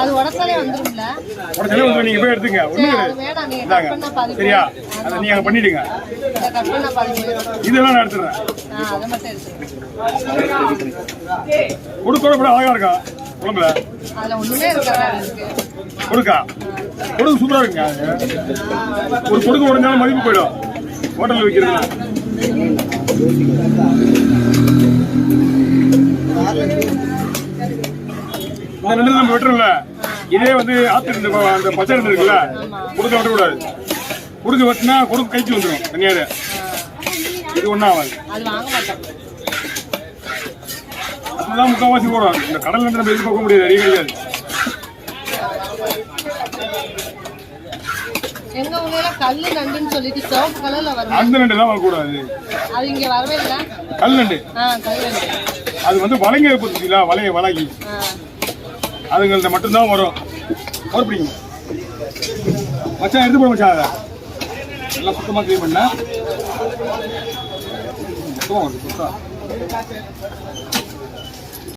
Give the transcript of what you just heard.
அது உடச்சாலே வந்துரும்ல. உடச்சாலே வந்து நீங்க போய் எடுத்துங்க. சரியா? அதை நீங்க அங்க பண்ணிடுங்க. இதெல்லாம் நான் எடுத்துறேன். கொடுக்கற கூட அழகா இருக்கா குழம்புல. அதுல ஒண்ணுமே இருக்காது. கொடுக்கா கொடுக்கு சூப்பரா இருக்குங்க. ஒரு கொடுக்கு உடஞ்சாலும் மதிப்பு போயிடும் ஹோட்டல்ல வைக்கிறது. இந்த ரெண்டு நம்ம வெட்டுறோம்ல, இதே வந்து ஆத்து அந்த பச்சை ரெண்டு இருக்குல்ல, கொடுக்க வெட்டக்கூடாது. கொடுக்க வெட்டினா கொடுக்க கைக்கு வந்துடும் தனியாரு. இது ஒன்றும் ஆகாது. அதுதான் முக்கால்வாசி போடும். இந்த கடல்ல இருந்து நம்ம எதிர்பார்க்க முடியாது, அறிய கிடையாது. எங்க ஊர்ல கல்லு நண்டுன்னு சொல்லிட்டு சிவப்பு கலர்ல வரும். அந்த நண்டு தான் வரக்கூடாது. அது இங்க வரவே இல்ல. கல் நண்டு. கல் நண்டு. அது வந்து வளைங்க போட்டுங்களா, வளைகி அதுங்கள்ட்ட மட்டும்தான் வரும். ஒரு பிடிக்கும் மச்சான், எடுத்து போட மச்சான். அதை எல்லாம் சுத்தமாக க்ளீன் பண்ண சுத்தமாக வருது.